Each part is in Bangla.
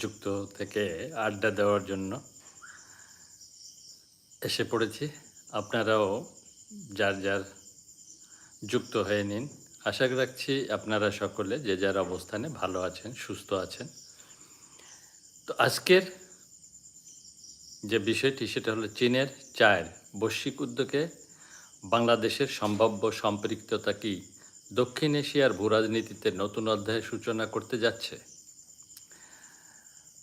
যুক্ত থেকে আড্ডা দেওয়ার জন্য এসে পড়েছি। আপনারাও যার যার যুক্ত হয়ে নিন। আশা রাখছি আপনারা সকলে যে যার অবস্থানে ভালো আছেন, সুস্থ আছেন। তো আজকের যে বিষয়টি সেটা হলো চীনের চায়ের বৈশ্বিক উদ্যোগে বাংলাদেশের সম্ভাব্য সম্পৃক্ততা কি দক্ষিণ এশিয়ার ভূরাজনীতিতে নতুন অধ্যায়ের সূচনা করতে যাচ্ছে।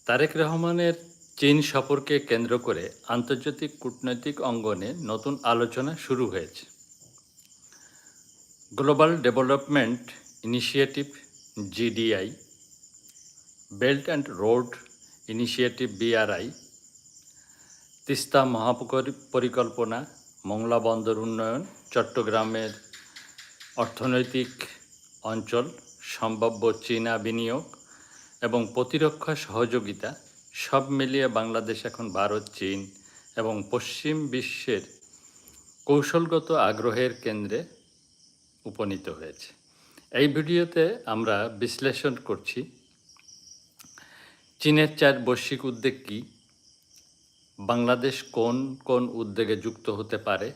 তারেক রহমানের চীন সফরকে কেন্দ্র করে আন্তর্জাতিক কূটনৈতিক অঙ্গনে নতুন আলোচনা শুরু হয়েছে। Global development initiative GDI, belt and road initiative BRI, Teesta মহাপরিকল্পনা, মংলা বন্দর উন্নয়ন, চট্টগ্রামের অর্থনৈতিক অঞ্চল, সম্ভাব্য চীনা বিনিয়োগ এবং প্রতিরক্ষা সহযোগিতা সব মিলিয়ে বাংলাদেশ এখন ভারত, চীন এবং পশ্চিম বিশ্বের কৌশলগত আগ্রহের কেন্দ্রে উপনীত হয়েছে। এই ভিডিওতে আমরা বিশ্লেষণ করছি চীনের চার বৈশ্বিক উদ্যোগ কী, বাংলাদেশ কোন কোন উদ্যোগে যুক্ত হতে পারে,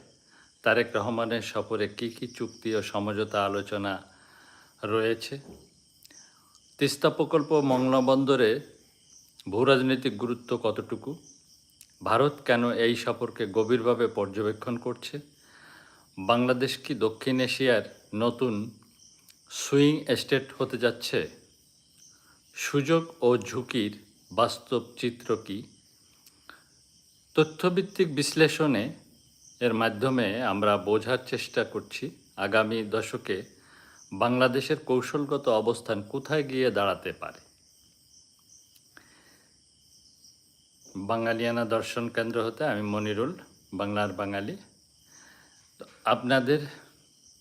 তারেক রহমানের সফরে কী কী চুক্তি ও সমঝোতা আলোচনা রয়েছে, তিস্তা প্রকল্প মংলা বন্দরে ভূরাজনৈতিক গুরুত্ব কতটুকু, ভারত কেন এই সফরকে গভীরভাবে পর্যবেক্ষণ করছে, বাংলাদেশ কি দক্ষিণ এশিয়ার নতুন সুইং স্টেট হতে যাচ্ছে, সুযোগ ও ঝুঁকির বাস্তব চিত্র কী। তথ্যভিত্তিক বিশ্লেষণে এর মাধ্যমে আমরা বোঝার চেষ্টা করছি আগামী দশকে বাংলাদেশের কৌশলগত অবস্থান কোথায় গিয়ে দাঁড়াতে পারে। বাঙালিয়ানা দর্শন কেন্দ্র হতে আমি মনিরুল, বাংলার বাঙালি। আপনাদেরকে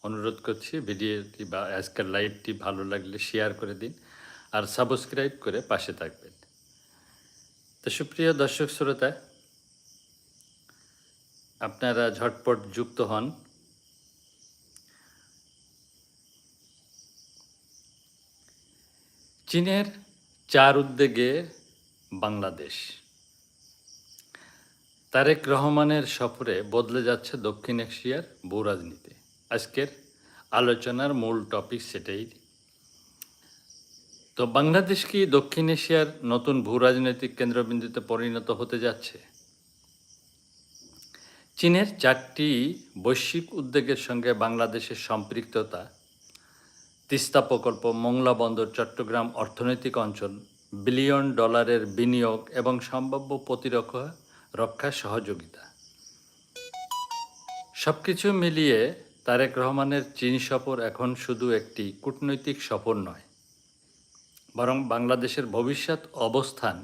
অনুরোধ করছি ভিডিওটি বা আজকের লাইভটি ভালো লাগলে শেয়ার করে দিন আর সাবস্ক্রাইব করে পাশে থাকবেন। তো সুপ্রিয় দর্শক শ্রোতা, আপনারা ঝটপট যুক্ত হন। চীনের চার উদ্যোগে বাংলাদেশ, তারেক রহমানের সফরে বদলে যাচ্ছে দক্ষিণ এশিয়ার ভূরাজনীতি। আজকের আলোচনার মূল টপিক সেটাই। তো বাংলাদেশ কি দক্ষিণ এশিয়ার নতুন ভূরাজনৈতিক কেন্দ্রবিন্দুতে পরিণত হতে যাচ্ছে? চীনের চারটি বৈশ্বিক উদ্যোগের সঙ্গে বাংলাদেশের সম্পৃক্ততা, তিস্তা প্রকল্প, মংলা বন্দর, চট্টগ্রাম অর্থনৈতিক অঞ্চল, বিলিয়ন ডলারের বিনিয়োগ এবং সম্ভাব্য প্রতিরক্ষা সহযোগিতা, সব কিছু মিলিয়ে তারেক রহমানের চীন সফর এখন শুধু একটি কূটনৈতিক সফর নয়, বরং বাংলাদেশের ভবিষ্যৎ অবস্থান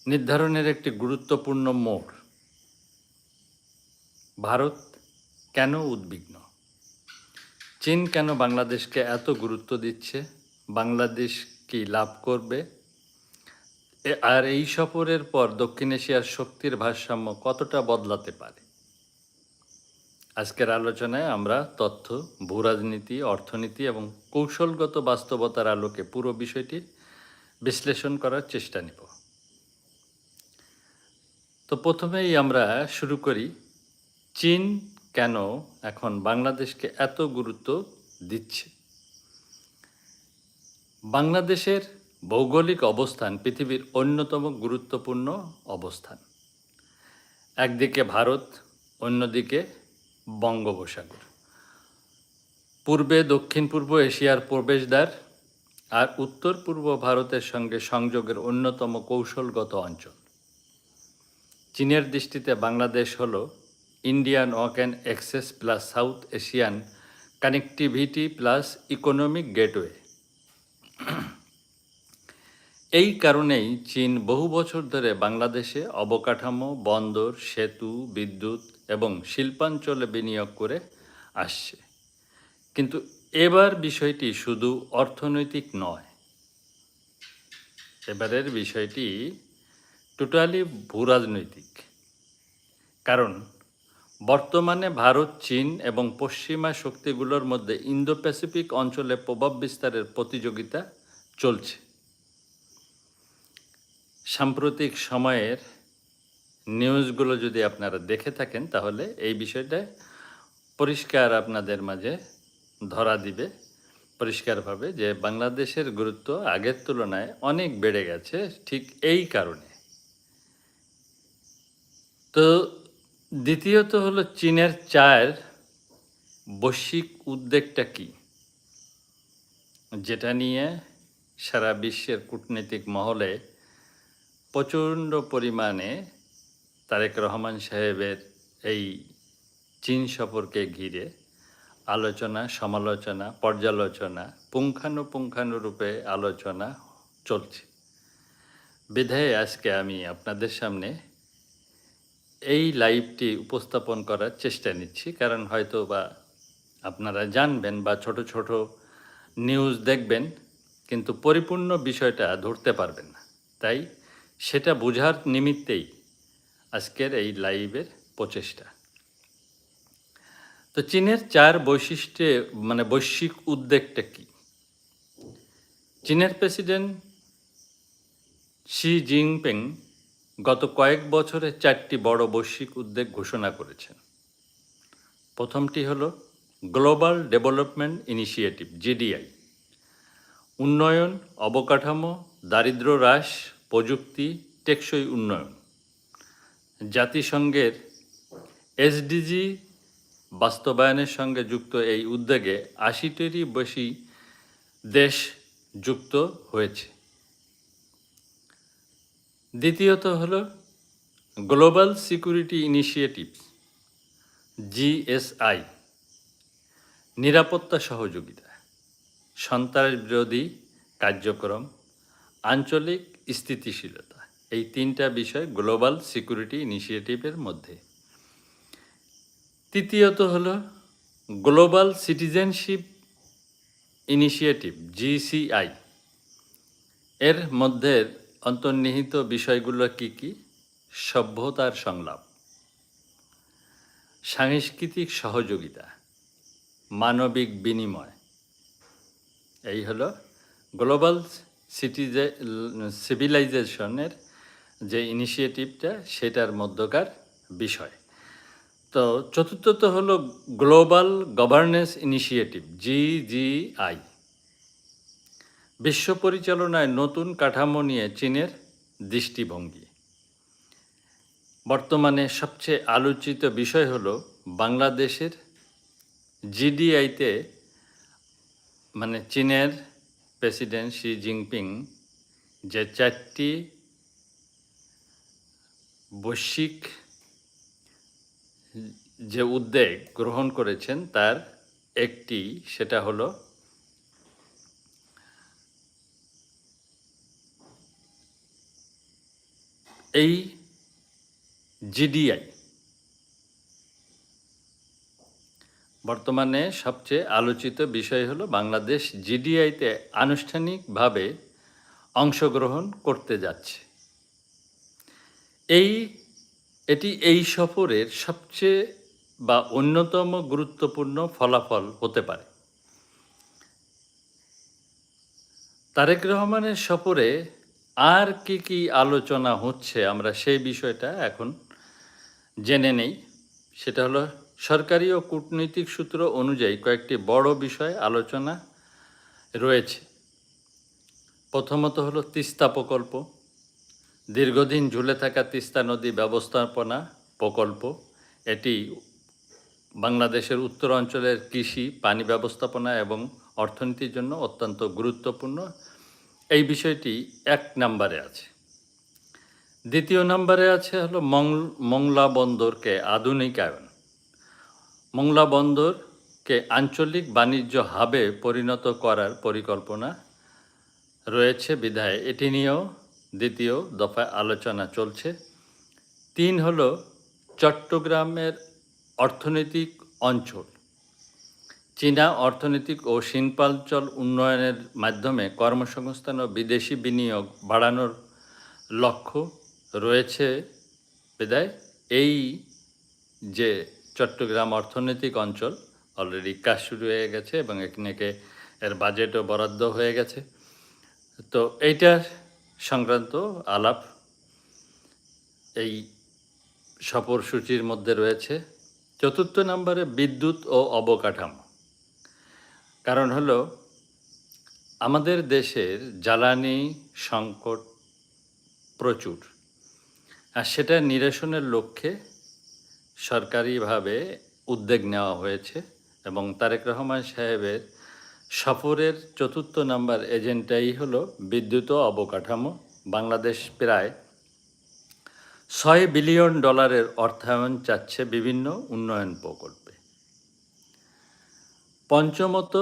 নির্ধারণের একটি গুরুত্বপূর্ণ মোড়। ভারত কেন উদ্বিগ্ন? চীন কেন বাংলাদেশকে এত গুরুত্ব দিচ্ছে? বাংলাদেশ কি লাভ করবে? আর এই সফরের পর দক্ষিণ এশিয়ার শক্তির ভারসাম্য কতটা বদলাতে পারে? আজকের আলোচনায় আমরা তথ্য, ভূরাজনীতি, অর্থনীতি এবং কৌশলগত বাস্তবতার আলোকে পুরো বিষয়টি বিশ্লেষণ করার চেষ্টা নেব। তো প্রথমেই আমরা শুরু করি, চীন কেন এখন বাংলাদেশকে এত গুরুত্ব দিচ্ছে। বাংলাদেশের ভৌগোলিক অবস্থান পৃথিবীর অন্যতম গুরুত্বপূর্ণ অবস্থান। একদিকে ভারত, অন্যদিকে বঙ্গোপসাগর, পূর্বে দক্ষিণ পূর্ব এশিয়ার প্রবেশদ্বার আর উত্তর পূর্ব ভারতের সঙ্গে সংযোগের অন্যতম কৌশলগত অঞ্চল। চীনের দৃষ্টিতে বাংলাদেশ হল Indian woken access plus south Asian connectivity plus economic gateway. এই কারণেই চীন বহু বছর ধরে বাংলাদেশে অবকাঠামো, বন্দর, সেতু, বিদ্যুৎ এবং শিল্পাঞ্চলে বিনিয়োগ করে আসছে। কিন্তু এবার বিষয়টি শুধু অর্থনৈতিক নয়, এবারের বিষয়টি টোটালি ভূরাজনৈতিক। কারণ বর্তমানে ভারত, চীন এবং পশ্চিমা শক্তিগুলোর মধ্যে ইন্দো প্যাসিফিক অঞ্চলে প্রভাব বিস্তারের প্রতিযোগিতা চলছে। সাম্প্রতিক সময়ের নিউজগুলো যদি আপনারা দেখে থাকেন তাহলে এই বিষয়টা পরিষ্কার আপনাদের মাঝে ধরা দিবে পরিষ্কারভাবে যে বাংলাদেশের গুরুত্ব আগের তুলনায় অনেক বেড়ে গেছে ঠিক এই কারণে। তো দ্বিতীয়ত হলো চীনের চায়ের বৈশ্বিক উদ্বেগটা কী, যেটা নিয়ে সারা বিশ্বের কূটনৈতিক মহলে প্রচণ্ড পরিমাণে তারেক রহমান সাহেবের এই চীন সফরকে ঘিরে আলোচনা, সমালোচনা, পর্যালোচনা, পুঙ্খানুপুঙ্খানুরূপে আলোচনা চলছে। বিধায় আজকে আমি আপনাদের সামনে এই লাইভটি উপস্থাপন করার চেষ্টা নিচ্ছি, কারণ হয়তো বা আপনারা জানবেন বা ছোট ছোট নিউজ দেখবেন কিন্তু পরিপূর্ণ বিষয়টা ধরতে পারবেন না। তাই সেটা বোঝার নিমিত্তেই আজকের এই লাইভের প্রচেষ্টা। তো চীনের চার বৈশিষ্ট্যে বৈশ্বিক উদ্বেগটা কী? চীনের প্রেসিডেন্ট শি জিনপিং গত কয়েক বছরে 4টি বড় বৈশ্বিক উদ্বেগ ঘোষণা করেছেন। প্রথমটি হলো গ্লোবাল ডেভেলপমেন্ট ইনিশিয়েটিভ জিডিআই, উন্নয়ন, অবকাঠামো, দারিদ্র্য হ্রাস, প্রযুক্তি, টেকসই উন্নয়ন। জাতিসংঘের এসডিজি বাস্তবায়নের সঙ্গে যুক্ত এই উদ্যোগে 80টিরই বেশি দেশ যুক্ত হয়েছে। দ্বিতীয়ত হলো গ্লোবাল সিকিউরিটি ইনিশিয়েটিভ জিএসআই, নিরাপত্তা সহযোগিতা, সন্ত্রাস বিরোধী কার্যক্রম, আঞ্চলিক স্থিতিশীলতা, এই 3টা বিষয় গ্লোবাল সিকিউরিটি ইনিশিয়েটিভের মধ্যে। তৃতীয়ত হলো গ্লোবাল সিটিজেনশিপ ইনিশিয়েটিভ জিসিআই, এর মধ্যে অন্তর্নিহিত বিষয়গুলো কি কি? সভ্যতার সংলাপ, সাংস্কৃতিক সহযোগিতা, মানবিক বিনিময়। এই হলো গ্লোবাল সিভিলাইজেশনের যে ইনিশিয়েটিভটা সেটার মধ্যকার বিষয়। তো চতুর্থত হলো গ্লোবাল গভর্নেন্স ইনিশিয়েটিভ জিজিআই, বিশ্ব পরিচালনায় নতুন কাঠামো নিয়ে চীনের দৃষ্টিভঙ্গি। বর্তমানে সবচেয়ে আলোচিত বিষয় হলো বাংলাদেশের জিডিআইতে চীনের প্রেসিডেন্ট শি জিনপিং যে 4টি বৈশ্বিক যে উদ্যোগ গ্রহণ করেছেন তার একটি, সেটা হলো এই জিডিআই। বর্তমানে সবচেয়ে আলোচিত বিষয় হলো বাংলাদেশ জিডিআইতে আনুষ্ঠানিকভাবে অংশগ্রহণ করতে যাচ্ছে। এটি এই সফরের সবচেয়ে বা অন্যতম গুরুত্বপূর্ণ ফলাফল হতে পারে। তারেক রহমানের সফরে আর কি কি আলোচনা হচ্ছে আমরা সেই বিষয়টা এখন জেনে নেই। সেটা হলো সরকারি ও কূটনৈতিক সূত্র অনুযায়ী কয়েকটি বড় বিষয় আলোচনা রয়েছে। প্রথমত হলো তিস্তা প্রকল্প, দীর্ঘদিন ঝুলে থাকা তিস্তা নদী ব্যবস্থাপনা প্রকল্প। এটি বাংলাদেশের উত্তর অঞ্চলের কৃষি, পানি ব্যবস্থাপনা এবং অর্থনীতির জন্য অত্যন্ত গুরুত্বপূর্ণ। এই বিষয়টি 1 নম্বরে আছে। দ্বিতীয় নম্বরে আছে হলো মংলা বন্দরকে আধুনিকায়ন। মংলা বন্দরকে আঞ্চলিক বাণিজ্য হাবে পরিণত করার পরিকল্পনা রয়েছে বিধায় এটি নিয়েও দ্বিতীয় দফায় আলোচনা চলছে। 3 হলো চট্টগ্রামের অর্থনৈতিক অঞ্চল। চীনা অর্থনৈতিক ও শিল্পাঞ্চল উন্নয়নের মাধ্যমে কর্মসংস্থান ও বিদেশি বিনিয়োগ বাড়ানোর লক্ষ্য রয়েছে বিধায় এই যে চট্টগ্রাম অর্থনৈতিক অঞ্চল অলরেডি কাজ শুরু হয়ে গেছে এবং এর বাজেটও বরাদ্দ হয়ে গেছে। তো এইটার সংক্রান্ত আলাপ এই সফরসূচির মধ্যে রয়েছে। চতুর্থ নম্বরে বিদ্যুৎ ও অবকাঠামো। কারণ হলো আমাদের দেশের জ্বালানি সংকট প্রচুর, আর সেটা নিরসনের লক্ষ্যে সরকারিভাবে উদ্যোগ নেওয়া হয়েছে এবং তারেক রহমান সাহেবের সফরের চতুর্থ নম্বর এজেন্ডাই হলো বিদ্যুৎ ও অবকাঠামো। বাংলাদেশ প্রায় $6 বিলিয়ন অর্থায়ন চাচ্ছে বিভিন্ন উন্নয়ন প্রকল্পে। পঞ্চমত,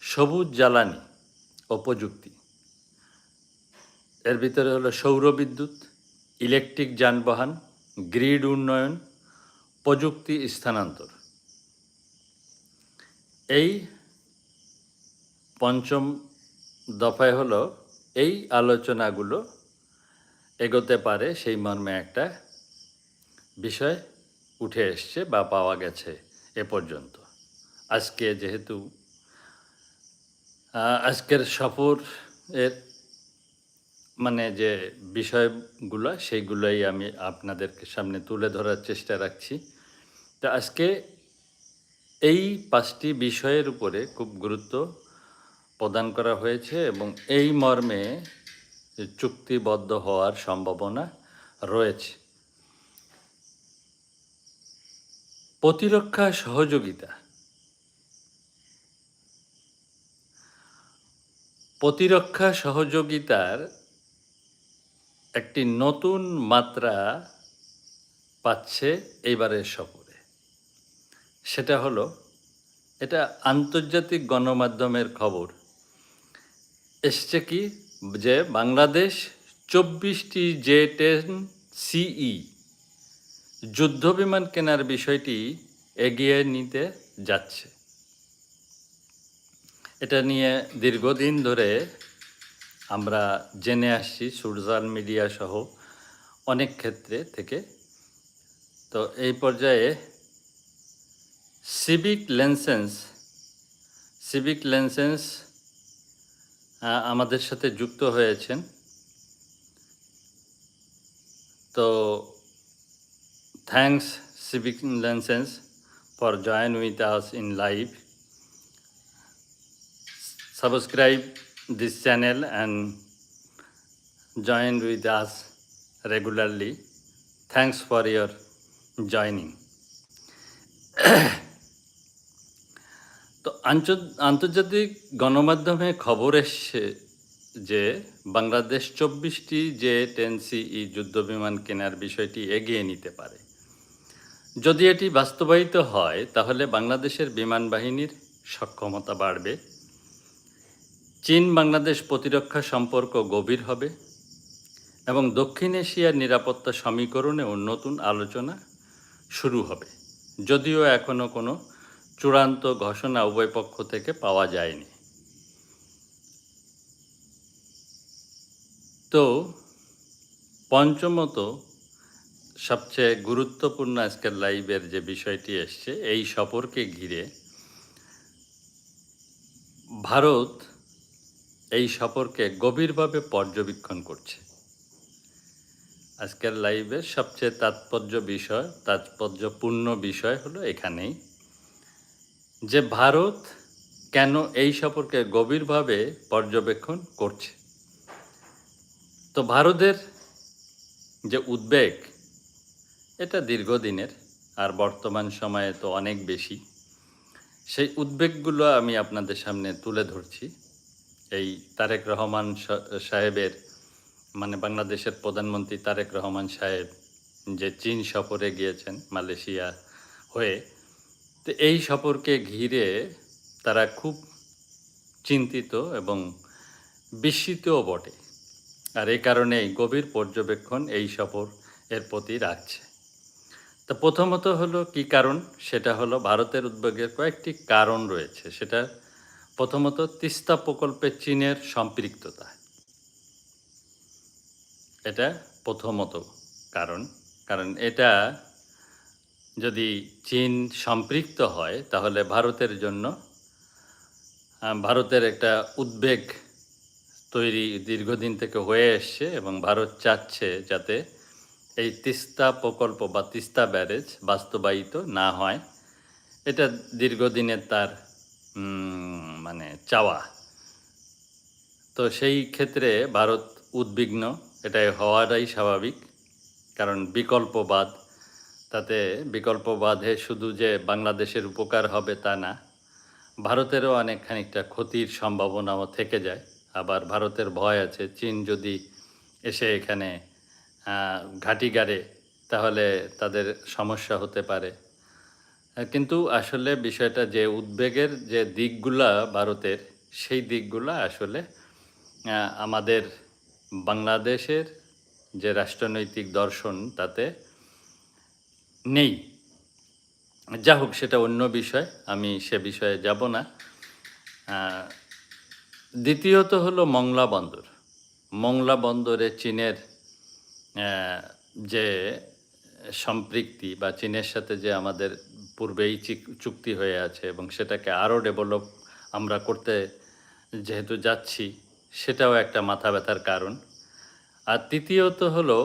সবুজ জ্বালানি ও প্রযুক্তি। এর ভিতরে হলো সৌর বিদ্যুৎ, ইলেকট্রিক যানবাহন, গ্রিড উন্নয়ন, প্রযুক্তি স্থানান্তর। এই পঞ্চম দফায় হলো এই আলোচনাগুলো এগোতে পারে সেই মর্মে একটা বিষয় উঠে এসছে বা পাওয়া গেছে এ পর্যন্ত। আজকে যেহেতু আজকের সফর এর মানে যে বিষয়গুলো সেইগুলোই আমি আপনাদেরকে সামনে তুলে ধরার চেষ্টা রাখছি। তো আজকে এই 5টি বিষয়ের উপরে খুব গুরুত্ব প্রদান করা হয়েছে এবং এই মর্মে চুক্তিবদ্ধ হওয়ার সম্ভাবনা রয়েছে। প্রতিরক্ষা সহযোগিতা। প্রতিরক্ষা সহযোগিতার একটি নতুন মাত্রা পাচ্ছে এইবারের সফরে। সেটা হলো, এটা আন্তর্জাতিক গণমাধ্যমের খবর এসছে কি, যে বাংলাদেশ 24টি J-10CE যুদ্ধবিমান কেনার বিষয়টি এগিয়ে নিতে যাচ্ছে। এটা নিয়ে দীর্ঘদিন ধরে আমরা জেনে আসছি সোশ্যাল মিডিয়া সহ অনেক ক্ষেত্রে থেকে। তো এই পর্যায়ে সিভিক লাইসেন্স আমাদের সাথে যুক্ত হয়েছেন। তো thanks civic licence for join with us in live. Subscribe this channel and join with us regularly. Thanks for your joining. তো আন্তর্জাতিক গণমাধ্যমে খবর এসছে যে বাংলাদেশ 24টি J-10CE যুদ্ধবিমান কেনার বিষয়টি এগিয়ে নিতে পারে। যদি এটি বাস্তবায়িত হয় তাহলে বাংলাদেশের বিমান বাহিনীর সক্ষমতা বাড়বে, চীন বাংলাদেশ প্রতিরক্ষা সম্পর্ক গভীর হবে এবং দক্ষিণ এশিয়ার নিরাপত্তা সমীকরণেও নতুন আলোচনা শুরু হবে, যদিও এখনও কোনো চূড়ান্ত ঘোষণা উভয় পক্ষ থেকে পাওয়া যায়নি। তো পঞ্চমত, সবচেয়ে গুরুত্বপূর্ণ আজকের লাইভের যে বিষয়টি এসছে, এই সফরকে ঘিরে ভারত এই সফরকে গভীরভাবে পর্যবেক্ষণ করছে। আজকের লাইভের সবচেয়ে তাৎপর্যপূর্ণ বিষয় হলো এখানেই যে ভারত কেন এই সফরকে গভীরভাবে পর্যবেক্ষণ করছে। তো ভারতের যে উদ্বেগ, এটা দীর্ঘদিনের, আর বর্তমান সময়ে তো অনেক বেশি। সেই উদ্বেগগুলো আমি আপনাদের সামনে তুলে ধরছি। এই তারেক রহমান সাহেবের মানে বাংলাদেশের প্রধানমন্ত্রী তারেক রহমান সাহেব যে চীন সফরে গিয়েছেন মালয়েশিয়া হয়ে, তো এই সফরকে ঘিরে তারা খুব চিন্তিত এবং বিস্মিতও বটে। আর এই কারণেই গভীর পর্যবেক্ষণ এই সফর এর প্রতি রাখছে। তো প্রথমত হলো কি কারণ, সেটা হলো ভারতের উদ্বেগের কয়েকটি কারণ রয়েছে। সেটা প্রথমত তিস্তা প্রকল্পে চীনের সম্পৃক্ততা। এটা প্রথমত কারণ এটা যদি চীন সম্পৃক্ত হয় তাহলে ভারতের জন্য ভারতের একটা উদ্বেগ তৈরি দীর্ঘদিন থেকে হয়ে এসছে এবং ভারত চাচ্ছে যাতে এই তিস্তা প্রকল্প বা তিস্তা ব্যারেজ বাস্তবায়িত না হয়, এটা দীর্ঘদিনের তার মানে চাওয়া। তো সেই ক্ষেত্রে ভারত উদ্বিগ্ন, এটাই হওয়াটাই স্বাভাবিক। কারণ বিকল্পবাদ, তাতে বিকল্পবাদে শুধু যে বাংলাদেশের উপকার হবে তা না, ভারতেরও অনেক খানিকটা ক্ষতির সম্ভাবনাও থেকে যায়। আবার ভারতের ভয় আছে চীন যদি এসে এখানে ঘাঁটি গাড়ে তাহলে তাদের সমস্যা হতে পারে। কিন্তু আসলে বিষয়টা যে উদ্বেগের যে দিকগুলা ভারতের, সেই দিকগুলা আসলে আমাদের বাংলাদেশের যে রাষ্ট্রনৈতিক দর্শন তাতে নেই। যা হোক, সেটা অন্য বিষয়, আমি সে বিষয়ে যাব না। দ্বিতীয়ত হলো মংলা বন্দর। মংলা বন্দরে চীনের যে সম্পৃক্তি বা চীনের সাথে যে আমাদের পূর্বেই চুক্তি হয়ে আছে এবং সেটাকে আরও ডেভেলপ আমরা করতে যেহেতু যাচ্ছি, সেটাও একটা মাথা ব্যথার কারণ। আর তৃতীয়ত হলো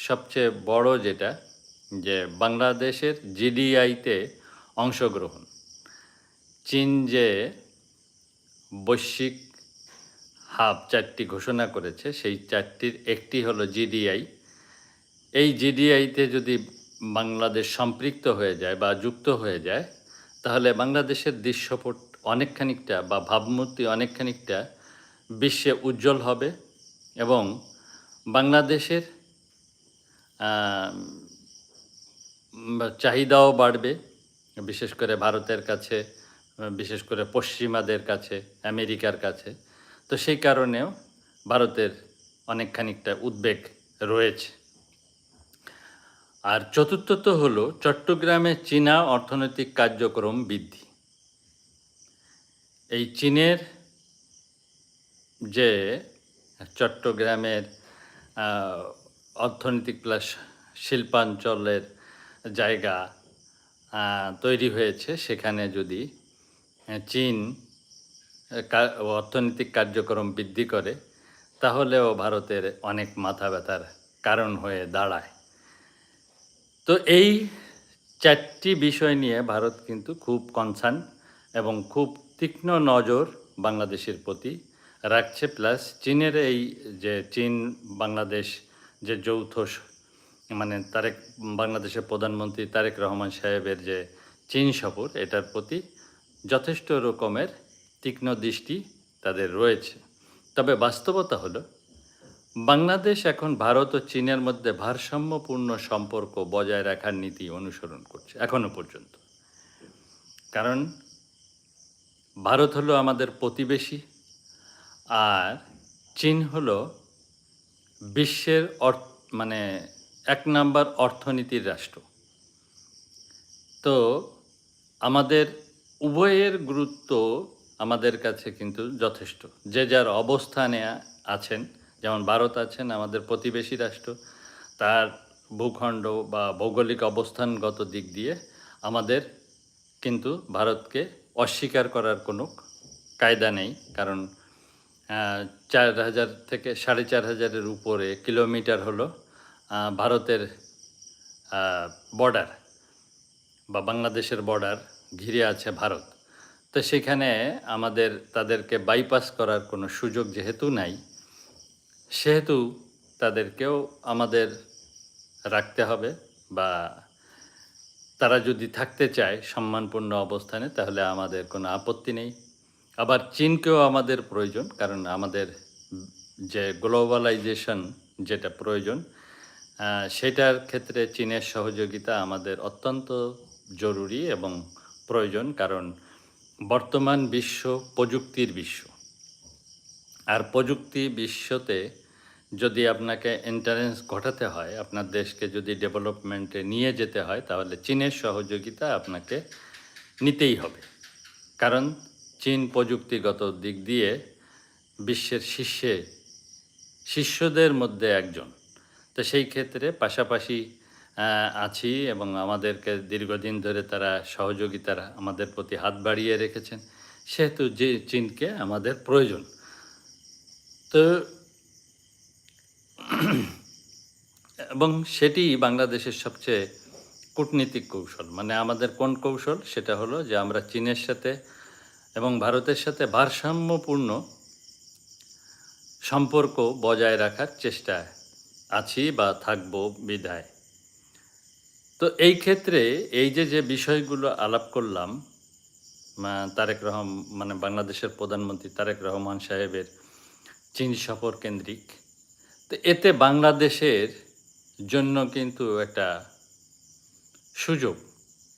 সবচেয়ে বড় যেটা, যে বাংলাদেশের জিডিআইতে অংশগ্রহণ। চীন যে বৈশ্বিক হাব 4টি ঘোষণা করেছে, সেই 4টির একটি হলো জিডিআই। এই জিডিআইতে যদি বাংলাদেশ সম্পৃক্ত হয়ে যায় বা যুক্ত হয়ে যায়, তাহলে বাংলাদেশের দৃশ্যপট অনেক খানিকটা বা ভাবমূর্তি অনেক খানিকটা বিশ্বে উজ্জ্বল হবে এবং বাংলাদেশের চাহিদাও বাড়বে, বিশেষ করে ভারতের কাছে, বিশেষ করে পশ্চিমাদের কাছে, আমেরিকার কাছে। তো সেই কারণেও ভারতের অনেক খানিকটা উদ্বেগ রয়েছে। আর চতুর্থত হলো চট্টগ্রামে চীনা অর্থনৈতিক কার্যক্রম বৃদ্ধি। এই চীনের যে চট্টগ্রামের অর্থনৈতিক প্লাস শিল্পাঞ্চলের জায়গা তৈরি হয়েছে, সেখানে যদি চীন অর্থনৈতিক কার্যক্রম বৃদ্ধি করে, তাহলেও ভারতের অনেক মাথা ব্যথার কারণ হয়ে দাঁড়ায়। তো এই 4টি বিষয় নিয়ে ভারত কিন্তু খুব কনসার্ন এবং খুব তীক্ষ্ণ নজর বাংলাদেশের প্রতি রাখছে। প্লাস চীনের এই যে চীন বাংলাদেশ যে যৌথ মানে বাংলাদেশের প্রধানমন্ত্রী তারেক রহমান সাহেবের যে চীন সফর, এটার প্রতি যথেষ্ট রকমের তীক্ষ্ণ দৃষ্টি তাদের রয়েছে। তবে বাস্তবতা হলো বাংলাদেশ এখন ভারত ও চীনের মধ্যে ভারসাম্যপূর্ণ সম্পর্ক বজায় রাখার নীতি অনুসরণ করছে এখনো পর্যন্ত। কারণ ভারত হলো আমাদের প্রতিবেশী, আর চীন হলো বিশ্বের মানে 1 নাম্বার অর্থনীতির রাষ্ট্র। তো আমাদের উভয়ের গুরুত্ব আমাদের কাছে কিন্তু যথেষ্ট। যে যার অবস্থানে আছেন, যেমন ভারত আছেন আমাদের প্রতিবেশী রাষ্ট্র, তার ভূখণ্ড বা ভৌগোলিক অবস্থানগত দিক দিয়ে আমাদের কিন্তু ভারতকে অস্বীকার করার কোনো কায়দা নেই। কারণ 4000 থেকে 4500-এর উপরে কিলোমিটার হলো ভারতের বর্ডার বা বাংলাদেশের বর্ডার ঘিরে আছে ভারত। তো সেখানে আমাদের তাদেরকে বাইপাস করার কোনো সুযোগ যেহেতু নাই, সেহেতু তাদেরকেও আমাদের রাখতে হবে, বা তারা যদি থাকতে চায় সম্মানপূর্ণ অবস্থানে, তাহলে আমাদের কোনো আপত্তি নেই। আবার চীনকেও আমাদের প্রয়োজন, কারণ আমাদের যে গ্লোবালাইজেশন যেটা প্রয়োজন, সেটার ক্ষেত্রে চীনের সহযোগিতা আমাদের অত্যন্ত জরুরি এবং প্রয়োজন। কারণ বর্তমান বিশ্ব প্রযুক্তির বিশ্ব, আর প্রযুক্তি বিশ্বতে যদি আপনাকে এন্টারেন্স ঘটাতে হয়, আপনার দেশকে যদি ডেভেলপমেন্টে নিয়ে যেতে হয়, তাহলে চীনের সহযোগিতা আপনাকে নিতেই হবে। কারণ চীন প্রযুক্তিগত দিক দিয়ে বিশ্বের শীর্ষদের মধ্যে একজন। তো সেই ক্ষেত্রে পাশাপাশি আছি এবং আমাদেরকে দীর্ঘদিন ধরে তারা সহযোগিতার আমাদের প্রতি হাত বাড়িয়ে রেখেছেন, সেহেতু যে চীনকে আমাদের প্রয়োজন। তো এবং সেটি বাংলাদেশের সবচেয়ে কূটনীতিক কৌশল। মানে আমাদের কোন কৌশল? সেটা হলো যে আমরা চীনের সাথে এবং ভারতের সাথে ভারসাম্যপূর্ণ সম্পর্ক বজায় রাখার চেষ্টায় আছি বা থাকব বিধায়। তো এই ক্ষেত্রে এই যে বিষয়গুলো আলাপ করলাম, তারেক মানে বাংলাদেশের প্রধানমন্ত্রী তারেক রহমান সাহেবের চীন সফর কেন্দ্রিক। তো এতে বাংলাদেশের জন্য কিন্তু একটা সুযোগ।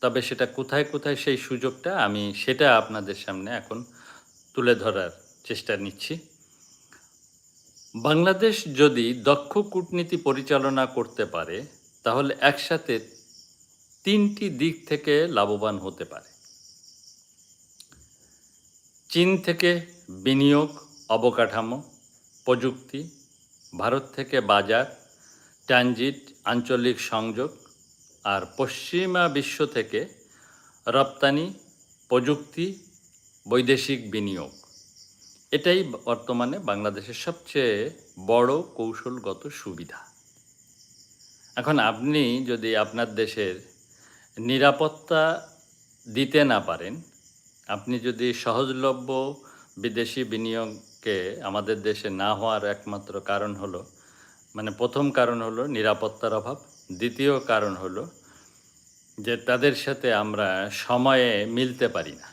তবে সেটা কোথায়, কোথায় সেই সুযোগটা আমি সেটা আপনাদের সামনে এখন তুলে ধরার চেষ্টা নিচ্ছি। বাংলাদেশ যদি দক্ষ কূটনীতি পরিচালনা করতে পারে, তাহলে একসাথে ৩টি দিক থেকে লাভবান হতে পারে। চীন থেকে বিনিয়োগ, অবকাঠামো, প্রযুক্তি, ভারত থেকে বাজার, ট্রানজিট, আঞ্চলিক সংযোগ, আর পশ্চিমা বিশ্ব থেকে রপ্তানি, প্রযুক্তি, বৈদেশিক বিনিয়োগ। এটাই বর্তমানে বাংলাদেশের সবচেয়ে বড় কৌশলগত সুবিধা। এখন আপনি যদি আপনার দেশের নিরাপত্তা দিতে না পারেন, আপনি যদি সহজলভ্য বিদেশি বিনিয়োগকে আমাদের দেশে না হওয়ার একমাত্র কারণ হলো, মানে প্রথম কারণ হলো নিরাপত্তার অভাব, দ্বিতীয় কারণ হলো যে তাদের সাথে আমরা সময়ে মিলতে পারি না।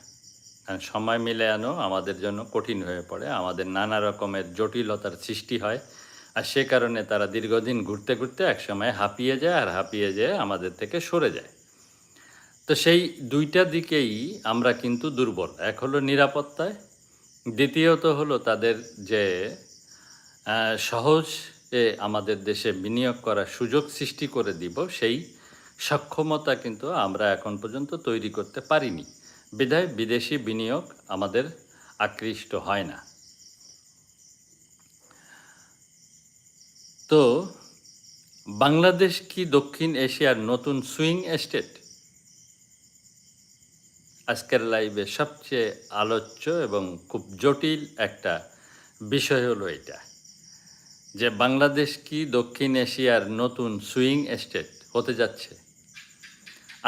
কারণ সময় মিলানো আমাদের জন্য কঠিন হয়ে পড়ে, আমাদের নানা রকমের জটিলতার সৃষ্টি হয়, আর সে কারণে তারা দীর্ঘদিন ঘুরতে ঘুরতে একসময় হাঁপিয়ে যায়, আর হাঁপিয়ে যেয়ে আমাদের থেকে সরে যায়। তো সেই দুইটা দিকেই আমরা কিন্তু দুর্বল। এক হলো নিরাপত্তায়, দ্বিতীয়ত হলো তাদের যে সহজে আমাদের দেশে বিনিয়োগ করার সুযোগ সৃষ্টি করে দিব, সেই সক্ষমতা কিন্তু আমরা এখন পর্যন্ত তৈরি করতে পারিনি, বিধায় বিদেশি বিনিয়োগ আমাদের আকৃষ্ট হয় না। তো বাংলাদেশ কি দক্ষিণ এশিয়ার নতুন সুইং স্টেট? আজকের লাইভে সবচেয়ে আলোচ্য এবং খুব জটিল একটা বিষয় হলো এটা, যে বাংলাদেশ কি দক্ষিণ এশিয়ার নতুন সুইং স্টেট হতে যাচ্ছে?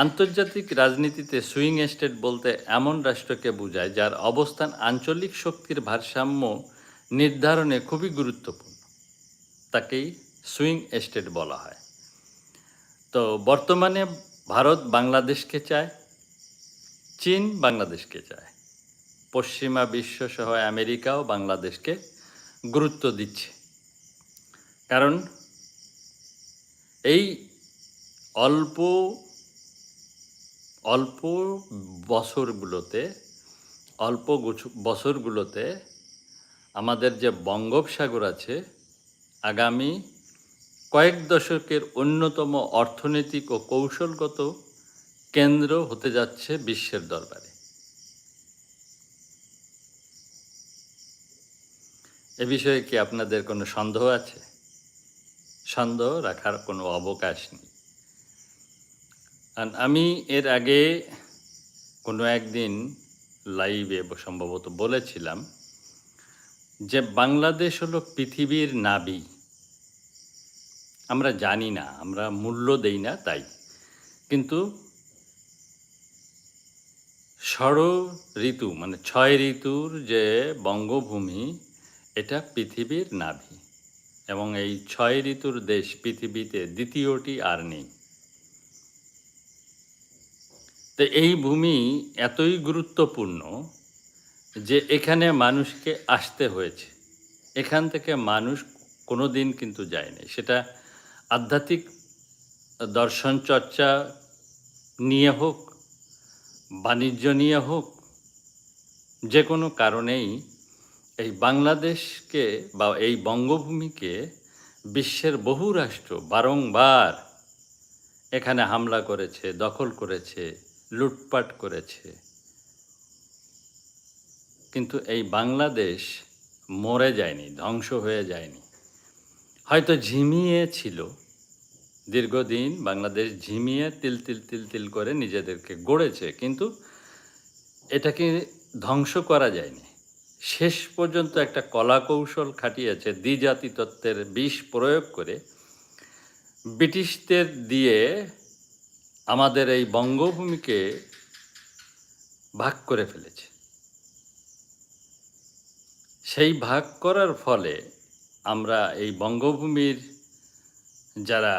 আন্তর্জাতিক রাজনীতিতে সুইং স্টেট বলতে এমন রাষ্ট্রকে বোঝায় যার অবস্থান আঞ্চলিক শক্তির ভারসাম্য নির্ধারণে খুবই গুরুত্বপূর্ণ। তাকেই সুইং স্টেট বলা হয়। তো বর্তমানে ভারত বাংলাদেশকে চায়, চীন বাংলাদেশকে চায়, পশ্চিমা বিশ্বসহ আমেরিকাও বাংলাদেশকে গুরুত্ব দিচ্ছে। কারণ এই অল্প বছরগুলোতে আমাদের যে বঙ্গোপসাগর আছে, আগামী কয়েক দশকের অন্যতম অর্থনৈতিক ও কৌশলগত কেন্দ্র হতে যাচ্ছে বিশ্বের দরবারে। এ বিষয়ে কি আপনাদের কোনো সন্দেহ আছে? সন্দেহ রাখার কোনো অবকাশ নেই। আমি এর আগে কোনো একদিন লাইভে সম্ভবত বলেছিলাম যে বাংলাদেশ হলো পৃথিবীর নাভি। আমরা জানি না, আমরা মূল্য দেই না তাই, কিন্তু ঋতু মানে 6 ঋতুর যে বঙ্গভূমি, এটা পৃথিবীর নাভি, এবং এই 6 ঋতুর দেশ পৃথিবীতে দ্বিতীয়টি আর নেই। তো এই ভূমি এতই গুরুত্বপূর্ণ যে এখানে মানুষকে আসতে হয়েছে। এখান থেকে মানুষ কোনো দিন কিন্তু যায়নি। সেটা আধ্যাত্মিক দর্শন চর্চা নিয়ে হোক, বাণিজ্য নিয়ে হোক, যে কোনো কারণেই এই বাংলাদেশকে বা এই বঙ্গভূমিকে বিশ্বের বহু রাষ্ট্র বারংবার এখানে হামলা করেছে, দখল করেছে, লুটপাট করেছে। কিন্তু এই বাংলাদেশ মরে যায়নি, ধ্বংস হয়ে যায়নি। হয়তো ঝিমিয়ে ছিল দীর্ঘদিন, বাংলাদেশ ঝিমিয়ে তিল তিল করে নিজেদেরকে গড়েছে, কিন্তু এটাকে ধ্বংস করা যায়নি। শেষ পর্যন্ত একটা কলা কৌশল খাটিয়েছে, দ্বিজাতি তত্ত্বের বিষ প্রয়োগ করে ব্রিটিশদের দিয়ে আমাদের এই বঙ্গভূমিকে ভাগ করে ফেলেছে। সেই ভাগ করার ফলে আমরা এই বঙ্গভূমির যারা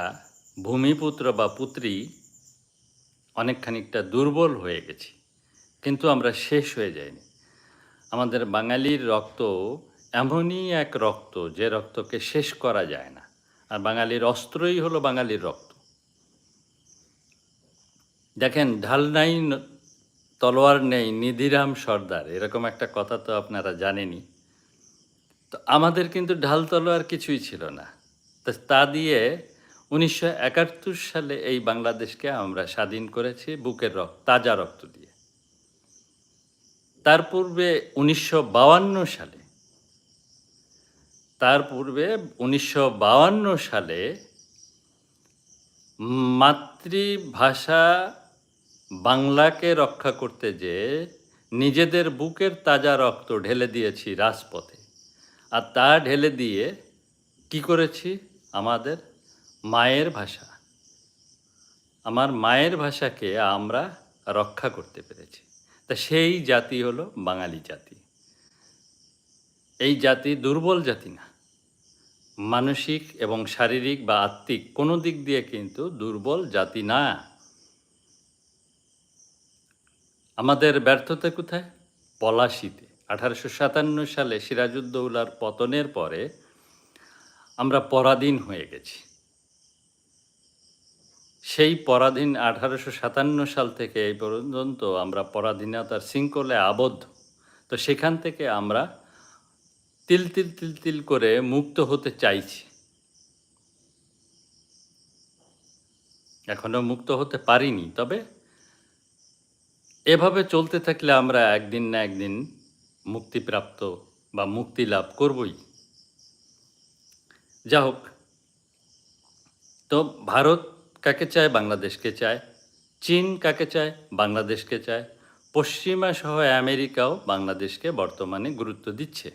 ভূমিপুত্র বা পুত্রী অনেক খানিকটা দুর্বল হয়ে গেছি, কিন্তু আমরা শেষ হয়ে যাইনি। আমাদের বাঙালির রক্ত এমনই এক রক্ত, যে রক্তকে শেষ করা যায় না। আর বাঙালির অস্ত্রই হলো বাঙালির রক্ত। দেখেন, ঢাল নাই তলোয়ার নেই, নিধিরাম সর্দার, এরকম একটা কথা তো আপনারা জানেনই। তো আমাদের কিন্তু ঢাল তলোয়ার কিছুই ছিল না। তা দিয়ে 1971 সালে এই বাংলাদেশকে আমরা স্বাধীন করেছি বুকের তাজা রক্ত দিয়ে। তার পূর্বে 1952 সালে মাতৃভাষা বাংলাকে রক্ষা করতে যেয়ে নিজেদের বুকের তাজা রক্ত ঢেলে দিয়েছি রাজপথে। আর তা ঢেলে দিয়ে কি করেছি? আমাদের মায়ের ভাষা, আমার মায়ের ভাষাকে আমরা রক্ষা করতে পেরেছি। তা সেই জাতি হলো বাঙালি জাতি। এই জাতি দুর্বল জাতি না, মানসিক এবং শারীরিক বা আত্মিক কোনো দিক দিয়ে কিন্তু দুর্বল জাতি না। আমাদের ব্যর্থতা কোথায়? পলাশীতে। 1857 সালে সিরাজউদ্দৌলার পতনের পরে আমরা পরাধীন হয়ে গেছি। সেই পরাধীন 1857 সাল থেকে এই পর্যন্ত আমরা পরাধীনতার শৃঙ্খলে আবদ্ধ। তো সেখান থেকে আমরা তিল তিল তিল তিল করে মুক্ত হতে চাইছি। এখনো মুক্ত হতে পারিনি, তবে এভাবে চলতে থাকলে আমরা একদিন না একদিন মুক্তিপ্রাপ্ত বা মুক্তি লাভ করবই। যা হোক, তো ভারত কাকে চায়? বাংলাদেশকে চায়। চীন কাকে চায়? বাংলাদেশকে চায়। পশ্চিমা সহ আমেরিকাও বাংলাদেশকে বর্তমানে গুরুত্ব দিচ্ছে।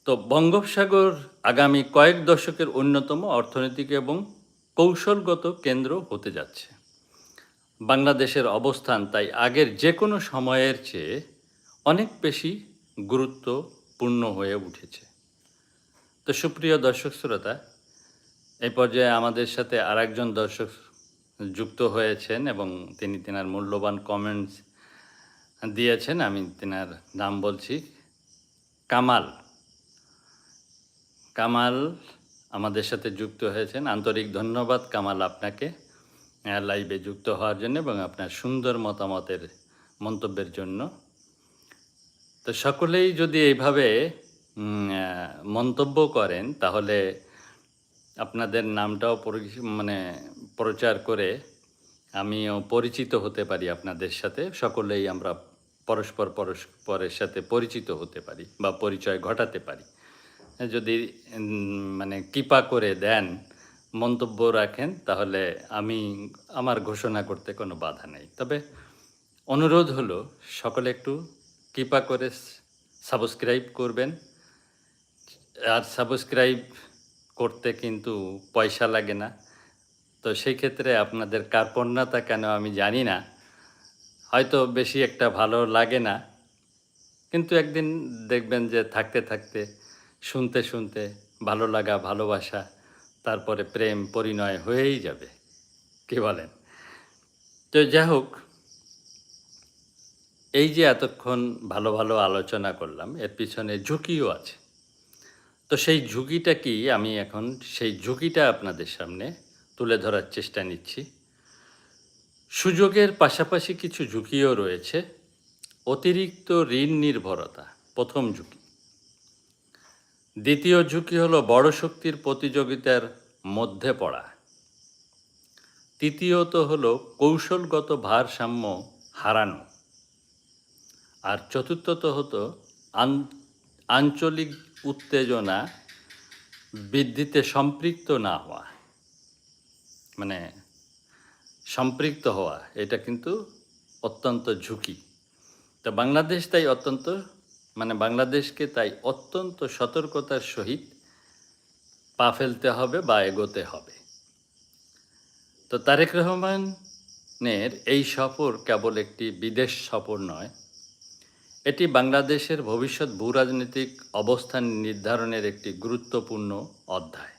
তো বঙ্গোপসাগর আগামী কয়েক দশকের অন্যতম অর্থনৈতিক এবং কৌশলগত কেন্দ্র হতে যাচ্ছে। বাংলাদেশের অবস্থান তাই আগের যে কোনো সময়ের চেয়ে অনেক বেশি গুরুত্বপূর্ণ হয়ে উঠেছে। তো সুপ্রিয় দর্শক শ্রোতা, এই পর্যায়ে আমাদের সাথে আরেকজন দর্শক যুক্ত হয়েছেন এবং তিনি তেনার মূল্যবান কমেন্টস দিয়েছেন। আমি তেনার নাম বলছি, কামাল। কামাল আমাদের সাথে যুক্ত হয়েছেন। আন্তরিক ধন্যবাদ কামাল আপনাকে লাইভে যুক্ত হওয়ার জন্য এবং আপনার সুন্দর মতামতের মন্তব্যের জন্য। তো সকলেই যদি এইভাবে মন্তব্য করেন, তাহলে আপনাদের নামটাও প্রচার করে আমিও পরিচিত হতে পারি আপনাদের সাথে। সকলেই আমরা পরস্পরের সাথে পরিচিত হতে পারি বা পরিচয় ঘটাতে পারি। যদি কৃপা করে দেন, মন্তব্য রাখেন, তাহলে আমার ঘোষণা করতে কোনো বাধা নেই। তবে অনুরোধ হলো, সকলে একটু কৃপা করে সাবস্ক্রাইব করবেন। আর সাবস্ক্রাইব করতে কিন্তু পয়সা লাগে না। তো সেই ক্ষেত্রে আপনাদের কার্পণ্যতা কেন আমি জানি না, হয়তো বেশি একটা ভালো লাগে না, কিন্তু একদিন দেখবেন যে থাকতে থাকতে, শুনতে শুনতে ভালো লাগা, ভালোবাসা, তারপরে প্রেম পরিণয় হয়েই যাবে। কি বলেন? তো যাই হোক, এই যে এতক্ষণ ভালো ভালো আলোচনা করলাম, এর পিছনে ঝুঁকিও আছে। তো সেই ঝুঁকিটা কি, আমি এখন সেই ঝুঁকিটা আপনাদের সামনে তুলে ধরার চেষ্টা নিচ্ছি। সুযোগের পাশাপাশি কিছু ঝুঁকিও রয়েছে। অতিরিক্ত ঋণ নির্ভরতা প্রথম ঝুঁকি। দ্বিতীয় ঝুঁকি হলো বড় শক্তির প্রতিযোগিতার মধ্যে পড়া। তৃতীয়ত হলো কৌশলগত ভারসাম্য হারানো। আর চতুর্থত হতো আঞ্চলিক উত্তেজনা বৃদ্ধিতে সম্পৃক্ত না হওয়া, সম্পৃক্ত হওয়া। এটা কিন্তু অত্যন্ত ঝুঁকি। তো বাংলাদেশকে তাই অত্যন্ত সতর্কতার সহিত পা ফেলতে হবে বা এগোতে হবে। তো তারেক রহমানের এই সফর কেবল একটি বিদেশ সফর নয়, এটি বাংলাদেশের ভবিষ্যৎ ভূরাজনৈতিক অবস্থান নির্ধারণের একটি গুরুত্বপূর্ণ অধ্যায়।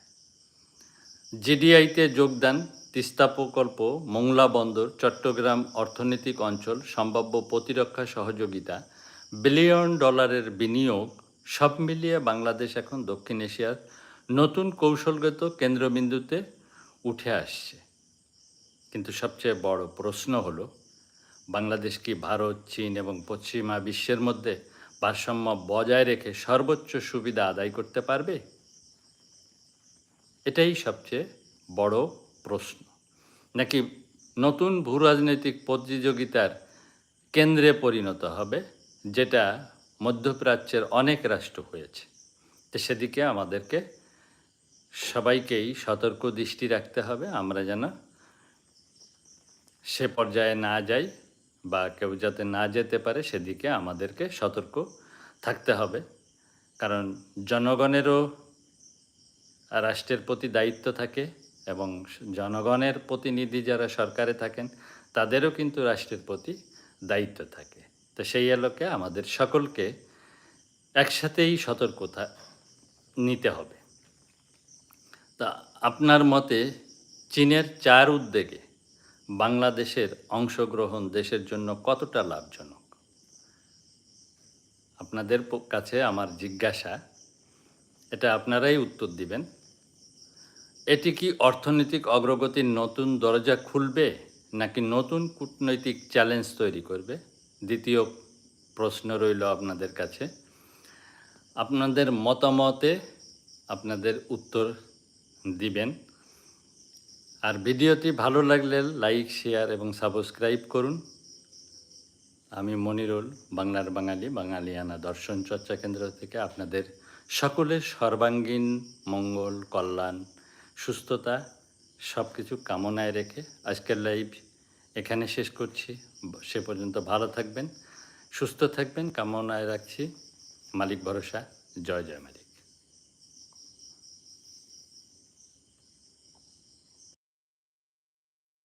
জিডিআইতে যোগদান, তিস্তা প্রকল্প, মোংলা বন্দর, চট্টগ্রাম অর্থনৈতিক অঞ্চল, সম্ভাব্য প্রতিরক্ষা সহযোগিতা, বিলিয়ন ডলারের বিনিয়োগ, সব মিলিয়ে বাংলাদেশ এখন দক্ষিণ এশিয়ার নতুন কৌশলগত কেন্দ্রবিন্দুতে উঠে আসছে। কিন্তু সবচেয়ে বড় প্রশ্ন হলো, বাংলাদেশ কি ভারত, চীন এবং পশ্চিমা বিশ্বের মধ্যে ভারসাম্য বজায় রেখে সর্বোচ্চ সুবিধা আদায় করতে পারবে? এটাই সবচেয়ে বড় প্রশ্ন। নাকি নতুন ভূরাজনৈতিক প্রতিযোগিতার কেন্দ্রে পরিণত হবে, যেটা মধ্যপ্রাচ্যের অনেক রাষ্ট্র হয়েছে। তো সেদিকে আমাদেরকে সবাইকেই সতর্ক দৃষ্টি রাখতে হবে, আমরা যেন সে পর্যায়ে না যাই বা কেউ যাতে না যেতে পারে সেদিকে আমাদেরকে সতর্ক থাকতে হবে। কারণ জনগণেরও রাষ্ট্রের প্রতি দায়িত্ব থাকে এবং জনগণের প্রতিনিধি যারা সরকারে থাকেন তাদেরও কিন্তু রাষ্ট্রের প্রতি দায়িত্ব থাকে। তো সেই আলোকে আমাদের সকলকে একসাথেই সতর্কতা নিতে হবে। তা আপনার মতে চীনের 4 উদ্যোগে বাংলাদেশের অংশগ্রহণ দেশের জন্য কতটা লাভজনক? আপনাদের কাছে আমার জিজ্ঞাসা, এটা আপনারাই উত্তর দিবেন। এটি কি অর্থনৈতিক অগ্রগতির নতুন দরজা খুলবে নাকি নতুন কূটনৈতিক চ্যালেঞ্জ তৈরি করবে? দ্বিতীয় প্রশ্ন রইল আপনাদের কাছে। আপনাদের মতামতে আপনাদের উত্তর দিবেন। আর ভিডিওটি ভালো লাগলে লাইক, শেয়ার এবং সাবস্ক্রাইব করুন। আমি মনিরুল, বাংলার বাঙালি, বাঙালিয়ানা দর্শন চর্চা কেন্দ্র থেকে আপনাদের সকলের সর্বাঙ্গীন মঙ্গল, কল্যাণ, সুস্থতা সব কিছু কামনায় রেখে আজকের লাইভ এখানে শেষ করছি। সে পর্যন্ত ভালো থাকবেন, সুস্থ থাকবেন কামনায় রাখছি। মালিক ভরসা। জয় জয় মালিক।